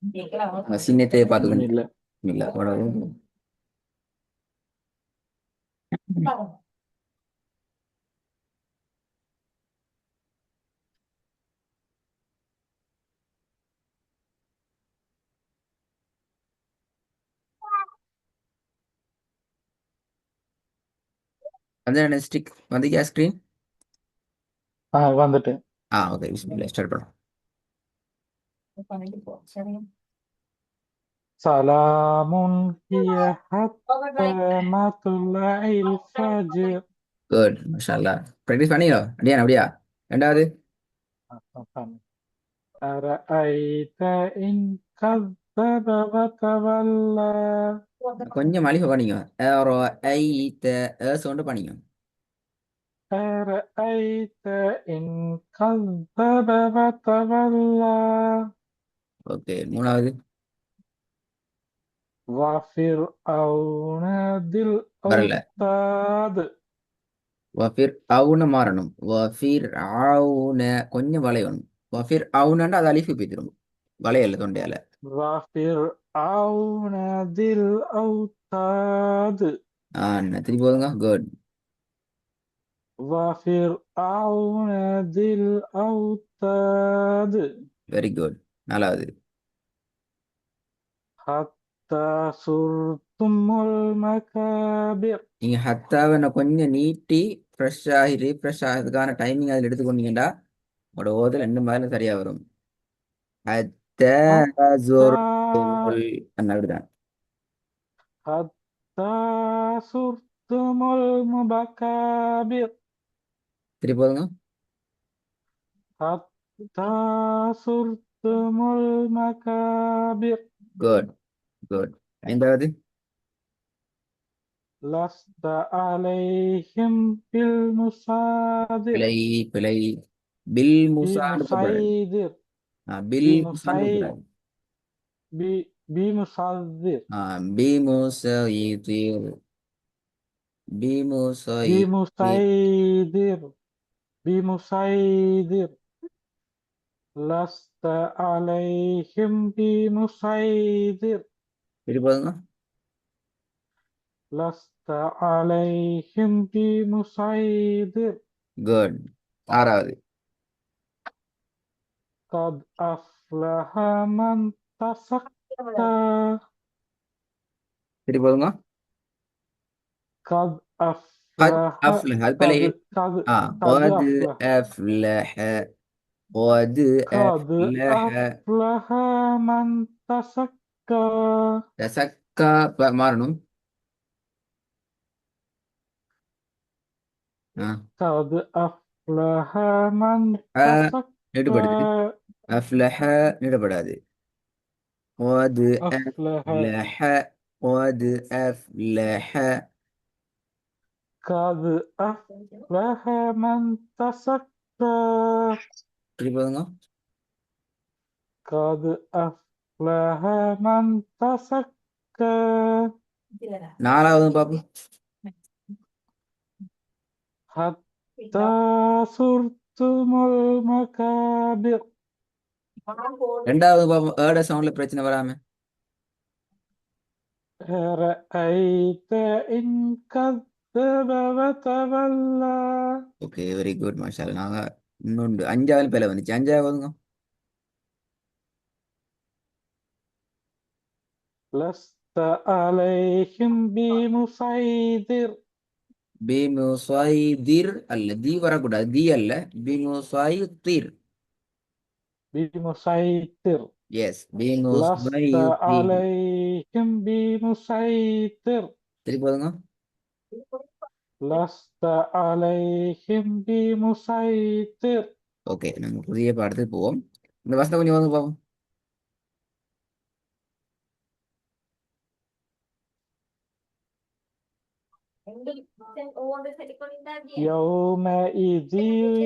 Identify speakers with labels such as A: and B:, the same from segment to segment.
A: Sini teh patut kan?
B: Bismillah.
A: Bismillah. Ada stick, nanti ya screen.
B: வந்துட்டு
A: Okay, Bismillah. Start பண்ணலாம்.
B: சலாமுன் ஹிய ஹத்தா மத்துலஇல் Fajr.
A: Good, Mashallah. Practice பண்ணியோ? அடியா, அப்படியா? ரெண்டாவது
B: அரஐத இன் கஸ்ஸப வதவல்லா.
A: கொஞ்சம் அழிவு பண்ணிக்கோ. ஏரோ ஐத்த சவுண்டு பண்ணிக்கோ.
B: அரஐத இன் கஸ்ஸப வதவல்லா.
A: ஓகே, மூணாவது
B: வஃபிர்அவுன தில்
A: வரல.
B: அவுதாத்.
A: வஃபிர் அவுன மாறணும். வஃபிர் அவுன கொஞ்சம் வளையணும். வஃபிர் அவுனண்டா அது அழிவு போய்த்திரும். வளையல தொண்டையால.
B: வஃபிர்அவுன தில் அவுதாத்.
A: திருப்பி போதுங்க. குட்.
B: وفرعون ذي الأوتاد.
A: Very good. நாலாவது
B: حتى زرتم المكابر.
A: நீங்க ஹத்தாவை நான் கொஞ்சம் நீட்டி ஃப்ரெஷ் ஆகி ரீஃப்ரெஷ் ஆகிறதுக்கான டைமிங் அதில் எடுத்துக்கொண்டீங்கன்னா உங்களோட ஓதல் ரெண்டு மாதிரி சரியா வரும். ஹத்தா
B: حتى
A: زرتم அப்படிதான்.
B: حتى زرتم المكابر.
A: திருப்பி போதுங்க.
B: حتى زرتم المكابر.
A: Good good. ஐந்தாவது
B: لست عليهم بالمصادر.
A: பிழை பிழை. பில் முசான்னு போடக்கூடாது.
B: بمسيدر.
A: பில் முசான்னு
B: بمسيد.
A: போடக்கூடாது.
B: بمصدر.
A: பி முசைதீர். பி முசைதீர்.
B: بمسيدر. بمسيدر. لست عليهم بمسيدر.
A: திருப்பி போதுங்க.
B: لست عليهم بمسيدر.
A: குட். ஆறாவது
B: قد أفلح من تزكى.
A: திருப்பி போதுங்க.
B: قد
A: قد
B: أفلح.
A: أفلح அது பிழை.
B: قد قد قد
A: قد
B: أفلح.
A: أفلح. قد
B: قد
A: أفلح.
B: أفلح من تزكى.
A: تسكى மாறணும். ஆ
B: قد أفلح من
A: அ நெடுபடுது.
B: تزكى.
A: أفلح நெடுபடாது. قد
B: أفلح.
A: أفلح. قد أفلح.
B: قد أفلح من تزكى.
A: திருப்பி போதுங்க.
B: قد أفلح من تزكى.
A: நாலாவது பாப்போம்.
B: حتى زرتم المكابر.
A: ரெண்டாவது பாப்போம். ஏட சவுண்ட்ல பிரச்சனை வராம.
B: رأيت إن كذب وتولى.
A: ஓகே, வெரி குட் மாஷால். நாங்க இன்னொன்று அஞ்சாவது பேல வந்துச்சு. அஞ்சாவதுங்க.
B: لست عليهم بمسيطر.
A: பிமுசைதிர் அல்ல, தி வரக்கூடாது. தி அல்ல, பிமுசைதிர்.
B: بمسيطر.
A: எஸ்,
B: لست
A: பிமுசைதிர்.
B: عليهم بمسيطر.
A: திருப்பி போதுங்க.
B: لست عليهم بمسيطر.
A: ஓகே, நம்ம புதிய பாடத்துக்கு போவோம். இந்த வசனம் கொஞ்சம் வந்து பார்ப்போம்.
B: يومئذ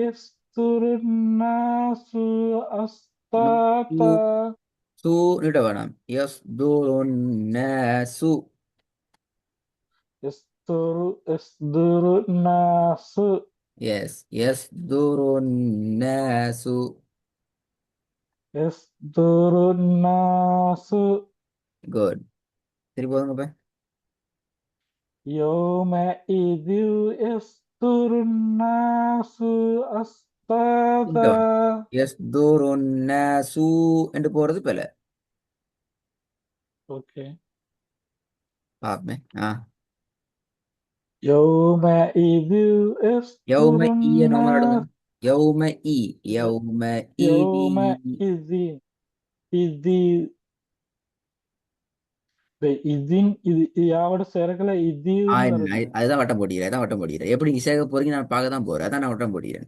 B: يصدر الناس
A: சு
B: أشتاتا.
A: சு நீட்ட வேணாம். எஸ் தூருன் சு.
B: يصدر الناس.
A: எஸ் எஸ் தூருன் சு.
B: يصدر الناس
A: குட். திருப்பி போதுங்க இப்ப.
B: يومئذ يصدر الناس أشتاتا.
A: டவுன். எஸ் தூரு என்று போறது பில.
B: ஓகே.
A: பாப்பமே. ஆ.
B: يومئذ
A: யௌம
B: يصدر
A: ஈய நோமல் அடுங்க.
B: الناس
A: யௌம ஈ. யௌம ஈதி.
B: يومئذ இது இதின் இது யாவோட சேர்க்கல இதுன்னு வருது.
A: அதுதான் வட்டம் போடுகிறேன், அதான் வட்டம் போடுகிறேன். எப்படி நீ சேர்க்க போறீங்க நான் பார்க்க தான் போறேன், அதான் நான் வட்டம் போடுகிறேன்.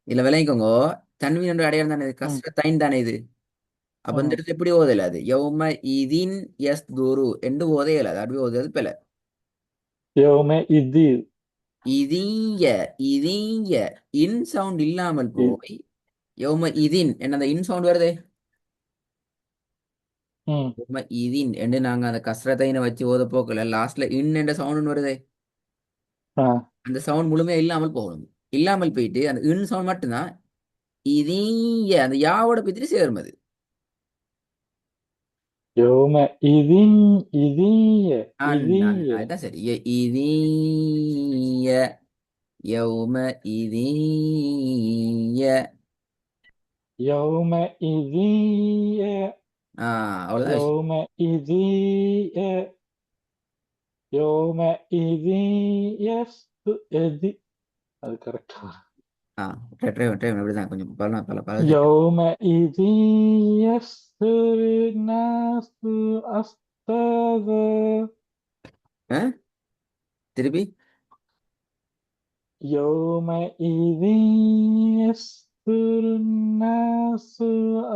A: இல்ல விளங்கிக்கோங்க. தன்வீன் என்ற அடையாளம் தானே இது,
B: ம்,
A: கஸ்ர தைன் தானே இது. அப்ப இந்த
B: ம்.
A: இடத்துல எப்படி ஓதல அது யௌம இதின் எஸ் துரு என்று ஓதையல, அது அப்படி ஓதுறது பில.
B: يومئذ.
A: இதீய. இதீய. இன் சவுண்ட் இல்லாமல்
B: இ-
A: போய் யௌம இதின் என்ன அந்த இன் சவுண்ட் வருதே.
B: ம்.
A: யௌம இதின் என்று நாங்க அந்த கஸ்ரத்தைனை வச்சு ஓத போக்கல, லாஸ்ட்ல இன் என்ற சவுண்ட் வருதே.
B: ஆ.
A: அந்த சவுண்ட் முழுமையா இல்லாமல் போகணும். இல்லாமல் போயிட்டு அந்த இன் சவுண்ட் மட்டும்தான் இதீய அந்த யாவோட பித்திரி சேரும் அது.
B: يومئذ إذية إذية
A: அதுதான் சரி. இதீய. யௌம இதீய.
B: يومئذ
A: அவ்வளவுதான் விஷயம்.
B: يومئذ يومئذ எது அது கரெக்டா?
A: ஆ. ட்ரை அப்படிதான் கொஞ்சம் பல பல பல செகண்ட்.
B: يومئذ يصدر الناس أشتاتا.
A: திருப்பி.
B: يومئذ يصدر الناس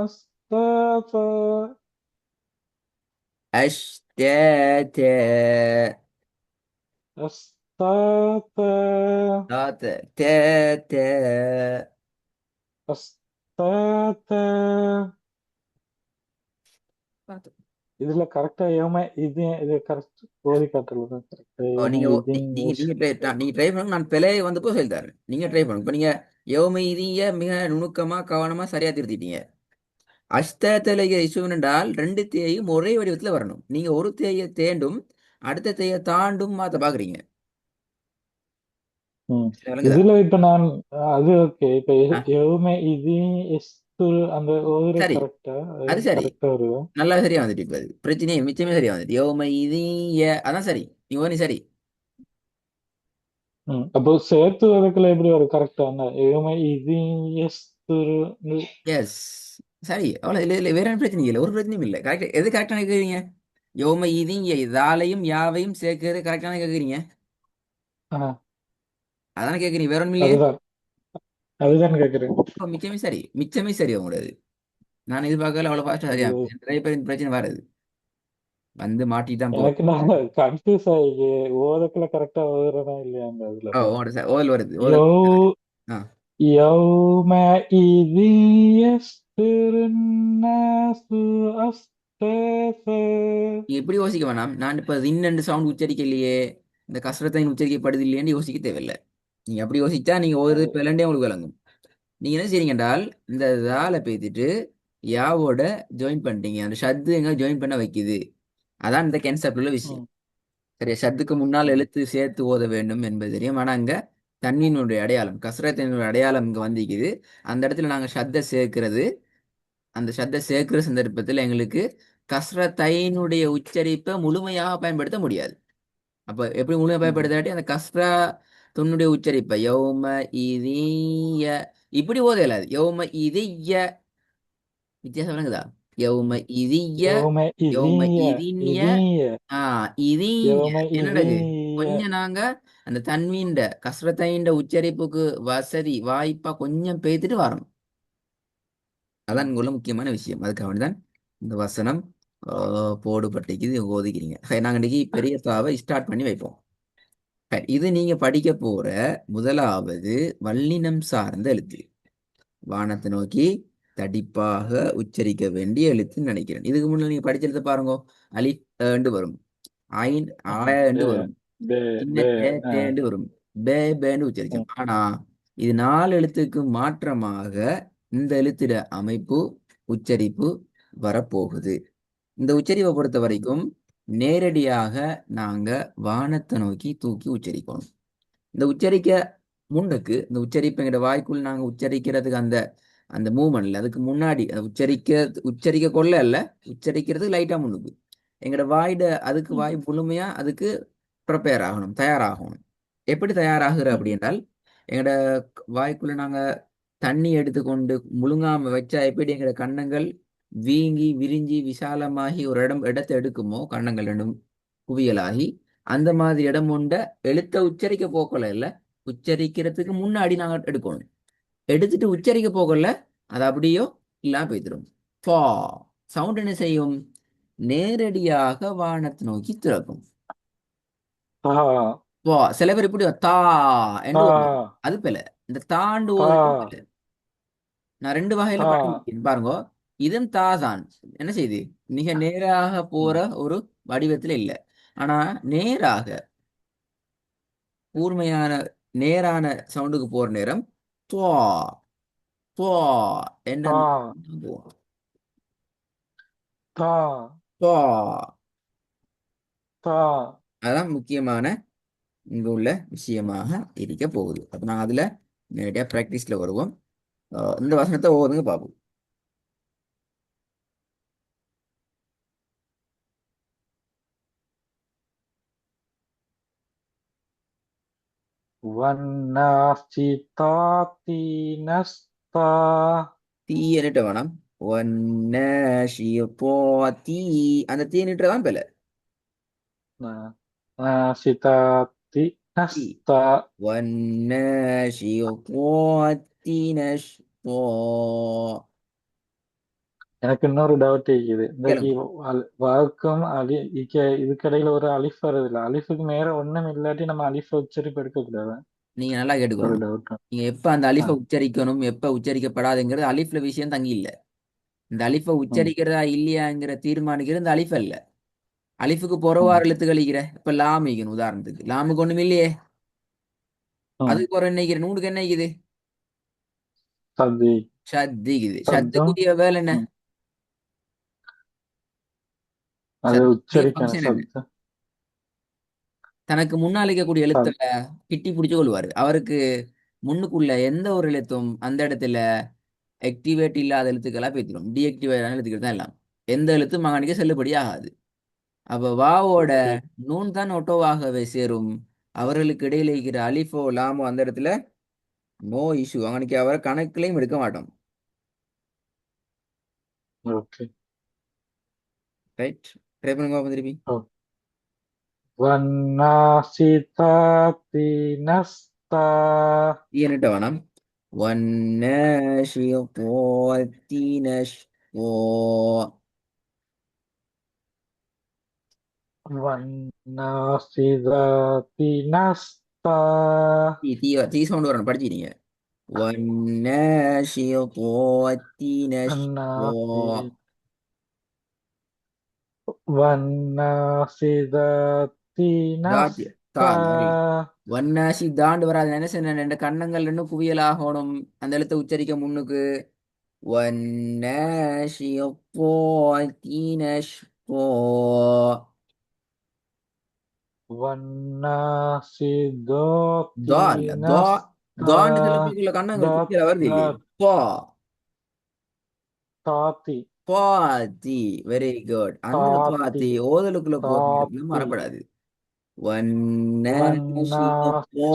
B: أشتاتا.
A: அஷ்டத.
B: أشتاتا.
A: தாத்த. தேத்த.
B: أشتاتا.
A: பார்த்து.
B: இதுல கரெக்டா இது கரெக்ட் ஓதி காட்டல தான் கரெக்டா
A: ஓ, நீங்க நீங்க
B: யோம
A: நீங்க ட்ரை பண்ணுங்க, நான் பிழையை வந்தப்போ சொல்லி தரேன், நீங்க ட்ரை பண்ணுங்க. இப்ப நீங்க யௌம மிக நுணுக்கமா கவனமா சரியா திருத்திட்டீங்க. அஷ்டத்தலைக இசுவன் என்றால் ரெண்டு தேயும் ஒரே வடிவத்துல வரணும். நீங்க ஒரு தேயை தேண்டும் அடுத்த தேயை தாண்டும் மாத்த பாக்குறீங்க.
B: ம்.
A: விளங்குதா?
B: இதுல இப்ப நான் அது ஓகே. இப்ப
A: ஆ,
B: எவுமே இது எஸ்து அந்த ஓதுற
A: சரி.
B: கரெக்டா
A: அது சரி.
B: கரெக்டா வருதா?
A: நல்லா சரியா வந்துட்டு இப்ப அது பிரச்சனையே மிச்சமே சரியா வந்துட்டு யோம இது. அதான் சரி. நீ ஓனி சரி.
B: ம். அப்போ சேர்த்து வதக்கல எப்படி வரும் கரெக்டா? எவுமே இது எஸ்து.
A: எஸ். சரி. அவ்வளவு இல்ல இல்ல வேற என்ன பிரச்சனை இல்லை, ஒரு பிரச்சனையும் இல்லை. கரெக்ட். எது கரெக்டான கேக்குறீங்க? யோம இது இதாலையும் யாவையும் சேர்க்கிறது கரெக்டான கேக்குறீங்க.
B: ஆ,
A: அதானே கேக்குறீங்க, வேற ஒன்றும் இல்லையே.
B: அதுதான் அதுதான் கேக்குறேன்.
A: அப்ப மிச்சமே சரி உங்களது. நான் எதிர்பார்க்கல அவ்வளவு ஃபாஸ்டா சரியா.
B: ஐயோ,
A: நிறைய பேர் இந்த பிரச்சனை வருது, வந்து மாட்டிட்டு தான் போறோம்.
B: எனக்கு நான் கன்ஃபியூஸ் ஆகி ஓதக்கல கரெக்டா ஓதுறதா இல்லையா அந்த
A: ஓ,
B: அதுலதான்.
A: உங்களோட ஓதல் வருது, ஓதல்.
B: யோ
A: ஆ.
B: يومئذ يصدر الناس أشتاتا.
A: நீங்க இப்படி யோசிக்க வேணாம். நான் இப்ப இன்னெண்டு சவுண்ட் உச்சரிக்கலையே, இந்த கஷ்டத்தை உச்சரிக்கப்படுது இல்லையேன்னு யோசிக்க தேவையில்லை. நீங்க அப்படி யோசிச்சா நீங்க ஒரு
B: அது.
A: பிளண்டே உங்களுக்கு விளங்கும். நீங்க என்ன செய்றீங்க என்றால் இந்த தால பேத்திட்டு யாவோட ஜாயின் பண்ணிட்டீங்க, அந்த ஷத்து எங்க ஜாயின் பண்ண வைக்குது. அதான் இந்த கேன்செப்ட் உள்ள விஷயம்.
B: ம்,
A: சரியா? ஷத்துக்கு முன்னால்
B: ம்,
A: எழுத்து சேர்த்து ஓத வேண்டும் என்பது தெரியும். ஆனா அங்க தன்வீனுடைய அடையாளம், கஸ்ரத்தினுடைய அடையாளம் இங்க வந்திக்குது. அந்த இடத்துல நாங்க ஷத்தை சேர்க்கிறது. அந்த ஷத்தை சேர்க்கிற சந்தர்ப்பத்தில் எங்களுக்கு கஸ்ரத்தைனுடைய உச்சரிப்பை முழுமையாக பயன்படுத்த முடியாது. அப்ப எப்படி முழுமையாக
B: ம்,
A: பயன்படுத்தாட்டி அந்த கஸ்ரா தொன்னுடைய உச்சரிப்பை யௌம இதீய இப்படி ஓத இயலாது. யௌம இதீய. வித்தியாசம் விளங்குதா? யௌம இதீய.
B: يومئذ
A: யௌம இதின்ய.
B: إذ
A: ஆ. இதீய.
B: يومئذ
A: என்னடகு கொஞ்சம் நாங்க அந்த தன்வீண்ட கஸ்ரத்தைண்ட உச்சரிப்புக்கு வசதி வாய்ப்பா கொஞ்சம் பேத்துட்டு வரணும். அதான்
B: ம்,
A: இங்குள்ள முக்கியமான விஷயம். அதுக்காக வேண்டிதான் இந்த வசனம் போடுபட்டிக்கு இது ஒதுக்கிறீங்க. சரி, நாங்க இன்னைக்கு பெரிய தாவை ஸ்டார்ட் பண்ணி வைப்போம். சரி, இது நீங்க படிக்க போற முதலாவது வல்லினம் சார்ந்த எழுத்து. வானத்தை நோக்கி தடிப்பாக உச்சரிக்க வேண்டிய எழுத்துன்னு நினைக்கிறேன். இதுக்கு முன்னாடி நீங்க படிச்ச எழுத்து பாருங்க. அலிஃப் ஏண்டு வரும். ஐன்
B: ம்.
A: ஆண்டு
B: பே
A: வரும்.
B: பே
A: சின்ன
B: பே
A: தே
B: ஆ,
A: தேண்டு வரும். பே பேண்டு
B: ம்,
A: உச்சரிக்கும். ஆனா இது நாலு எழுத்துக்கு மாற்றமாக இந்த எழுத்திட அமைப்பு உச்சரிப்பு வரப்போகுது. இந்த உச்சரிப்பை பொறுத்த வரைக்கும் நேரடியாக நாங்க வானத்தை நோக்கி தூக்கி உச்சரிக்கணும். இந்த உச்சரிக்க முன்னுக்கு இந்த உச்சரிப்புங்கிற வாய்க்குள் நாங்க உச்சரிக்கிறதுக்கு அந்த அந்த மூமெண்ட்ல அதுக்கு முன்னாடி உச்சரிக்க கொள்ள அல்ல, உச்சரிக்கிறது லைட்டா முன்னுக்கு எங்களோட வாய்ட அதுக்கு
B: ம்,
A: வாய் முழுமையா அதுக்கு ப்ரிப்பேர் ஆகணும், தயாராகணும். எப்படி தயாராகுற
B: ம்,
A: அப்படி என்றால் எங்களோட வாய்க்குள்ள நாங்க தண்ணி எடுத்துக்கொண்டு முழுங்காம வச்சா எப்படி எங்களோட கன்னங்கள் வீங்கி விரிஞ்சி விசாலமாகி ஒரு இடத்தை எடுக்குமோ, கன்னங்கள் ரெண்டும் குவியலாகி அந்த மாதிரி இடம் உண்ட எழுத்த உச்சரிக்க போக்கல இல்ல, உச்சரிக்கிறதுக்கு முன்னாடி நாங்க எடுக்கணும். எடுத்துட்டு உச்சரிக்க போகல அது அப்படியோ இல்லாம போய்த்திரும். ஃபா சவுண்ட் என்ன செய்யும்? நேரடியாக வானத்தை நோக்கி திறக்கும்.
B: தா,
A: ஃபா சில பேர் இப்படி தா என்று ஓதுவாங்க.
B: தா,
A: அது பில. இந்த தாண்டு ஓதுறது
B: தா,
A: பில. நான் ரெண்டு வகையில
B: தா,
A: பண்ணிருக்கேன் பாருங்க. இதுவும் தாதான் என்ன செய்யுது, மிக நேராக போற
B: ம்,
A: ஒரு வடிவத்துல இல்ல. ஆனா நேராக கூர்மையான நேரான சவுண்டுக்கு போற நேரம் துவா துவா என்ற
B: தா,
A: அந்த போகும்.
B: தா,
A: துவா.
B: தா.
A: அதான் முக்கியமான இங்க உள்ள விஷயமாக இருக்க போகுது. அப்ப நாங்க அதுல நேரடியா பிராக்டிஸ்ல வருவோம். இந்த வசனத்தை ஒவ்வொருங்க பார்ப்போம்.
B: வன்னாசிதாத்தி நஸ்தா.
A: தீ என்னட்ட வேணாம். தீ அந்த தீ நிட்டுறதான் பிள்ளை.
B: நாசிதாத்தி
A: தீ
B: நஸ்தா.
A: வன்னஷியத்தோத்தி நஷ்தோ.
B: எனக்கு இன்னொரு டவுட் இருக்குது. இன்றைக்கு
A: கேளுங்க.
B: வழக்கம் இதுக்கடையில ஒரு அலிஃப் வருது இல்ல, அலிஃபுக்கு நேரம் ஒண்ணும் இல்லாட்டி நம்ம அலிஃப உச்சரிப்பு எடுக்க கூடாது.
A: நீங்க நல்லா
B: ஒரு
A: கேட்டுக்கணும்.
B: டவுட்.
A: நீங்க எப்ப அந்த அலிஃபை உச்சரிக்கணும் எப்ப உச்சரிக்கப்படாதுங்கிறது அலிஃப்ல விஷயம் தங்கி இல்ல. இந்த அலிஃபை
B: ம்,
A: உச்சரிக்கிறதா இல்லையாங்கிற தீர்மானிக்கிறது இந்த அலிஃப் அல்ல. அலிஃபுக்கு புறவாறு
B: ம்,
A: எழுத்து கழிக்கிற இப்ப லாமிக்கணும். உதாரணத்துக்கு லாமுக்கு ஒண்ணும் இல்லையே,
B: ம்.
A: அதுக்கு ஒரு என்னைக்கிற நூனுக்கு என்ன இருக்குது?
B: சத்தி,
A: ஷத்திக்குது.
B: சத்தம்.
A: ஷத்துக்குரிய வேலை என்ன?
B: ம். அது
A: ஷத்துக்குரிய
B: உச்சரிக்கணும்
A: ஃபங்க்ஷன் என்ன?
B: சத்தம்.
A: தனக்கு முன்னால் இருக்கக்கூடிய எழுத்துல
B: சத்
A: கிட்டி பிடிச்சு கொள்வாரு. அவருக்கு முன்னுக்குள்ள எந்த ஒரு எழுத்தும் அந்த இடத்துல ஆக்டிவேட் இல்லாத எழுத்துக்களா பேத்திடும். டீஆக்டிவேட்டான எழுத்துக்கள் தான் எல்லாம். எந்த எழுத்தும் மகானிக்கு செல்லுபடி ஆகாது. அப்ப வாவோட
B: ஓகே.
A: நூன் தான் ஒட்டோவாகவே சேரும். அவர்களுக்கு இடையில இருக்கிற அலிஃபோ லாமோ அந்த இடத்துல நோ இஷ்யூ. அவனுக்கு அவரை கணக்குலையும் எடுக்க மாட்டோம்.
B: ஓகே.
A: ரைட். ட்ரை பண்ணுங்க பாப்போம் திருப்பி.
B: ஓ. வன்னாசிதாத்தி நஸ்தா.
A: என்னட்ட வேணாம். والناشطات نشطا.
B: வன்னாசிதாத்தி நஸ்தா.
A: தீ சவுண்ட் வரணும் படிச்சிருக்கீங்க. والناشطات
B: வன்னாசி
A: نشطا.
B: வன்னாசிதாத்தி
A: தாட்
B: நஸ்தா.
A: தான் வரல. வன்னாசி தாண்டு வராது. நான் என்ன சொன்னேன், ரெண்டு கன்னங்கள் ரெண்டும் குவியலாகணும் அந்த எழுத்தை உச்சரிக்க முன்னுக்கு. والناشطات نشطا.
B: வன்னாசிதோத்தி
A: தா இல்ல தா.
B: நஸ்தா.
A: தாண்டு சில பேருக்குள்ள கன்னங்கள்
B: தாத்
A: குவியல வருது இல்லையே.
B: தாத்
A: பா
B: தாத்தி
A: பாத்தி. Very good. அந்த
B: தாத்தி
A: பாத்தி ஓதலுக்குள்ள போற நேரத்துல
B: தாத்தி
A: மறப்படாது. والناشطات
B: வன்னாசிதாத்தி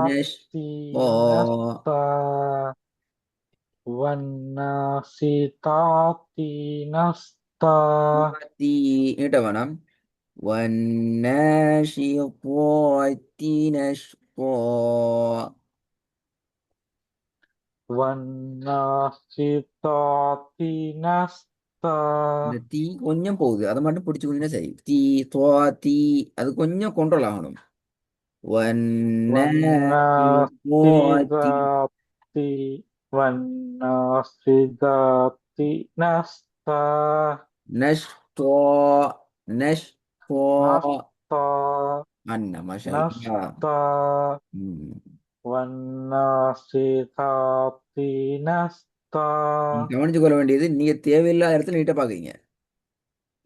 A: نشطا.
B: நஸ்தா. வன்னாசிதாத்தி நஸ்தா.
A: பாத்தி நீட்ட வேணாம். والناشطات نشطا.
B: வன்னாசிதாத்தி நஸ்தா.
A: இந்த தீ கொஞ்சம் போகுது, அதை மட்டும் பிடிச்சுக்கொண்டீங்கன்னா சரி. தீ துவா தீ அது கொஞ்சம் கண்ட்ரோல் ஆகணும். والناشطات
B: வன்னாசிதாத்தி வன்னாசிதாத்தி நஸ்தா.
A: نشطا. نشطا.
B: நஸ்தா
A: அண்ணா மாஷா அல்லாஹ்.
B: நஸ்தா.
A: ம்.
B: வன்னாசிதாத்தி நஸ்தா. தா.
A: நீங்க கவனிச்சு கொள்ள வேண்டியது, நீங்க தேவையில்லாத இடத்துல நீட்ட பாக்குறீங்க.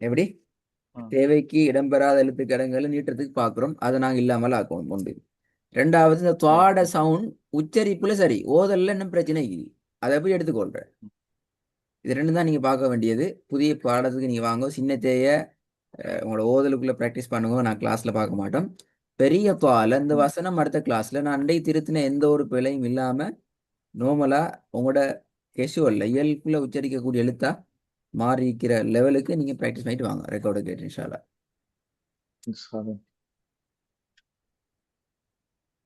A: எப்படி?
B: ம்,
A: தேவைக்கு இடம்பெறாத எழுத்துக்கு இடங்களை நீட்டத்துக்கு பார்க்குறோம். அதை நாங்கள் இல்லாமல் ஆக்கணும் ஒன்று. ரெண்டாவது, இந்த துவாட
B: ஓகே.
A: சவுண்ட் உச்சரிப்புல சரி, ஓதல்ல இன்னும் பிரச்சனை இருக்குது. அதை எப்படி எடுத்துக்கொள்றேன்? இது ரெண்டும் தான் நீங்க பார்க்க வேண்டியது. புதிய பாடத்துக்கு நீங்க வாங்க, சின்ன தேய உங்களோட ஓதலுக்குள்ள ப்ராக்டிஸ் பண்ணுங்க. நான் கிளாஸ்ல பார்க்க மாட்டோம். பெரிய துவால இந்த
B: ம்,
A: வசனம் அடுத்த கிளாஸ்ல நான் அண்டை திருத்தின எந்த ஒரு பிழையும் இல்லாம நார்மலா உங்களோட கெஷுவல்ல இயல்புல உச்சரிக்கக்கூடிய எழுத்தா மாறி இருக்கிற லெவலுக்கு நீங்க ப்ராக்டிஸ் பண்ணிட்டு வாங்க. ரெக்கார்டு கேட்டு இன்ஷா அல்லாஹ்.
B: சரி.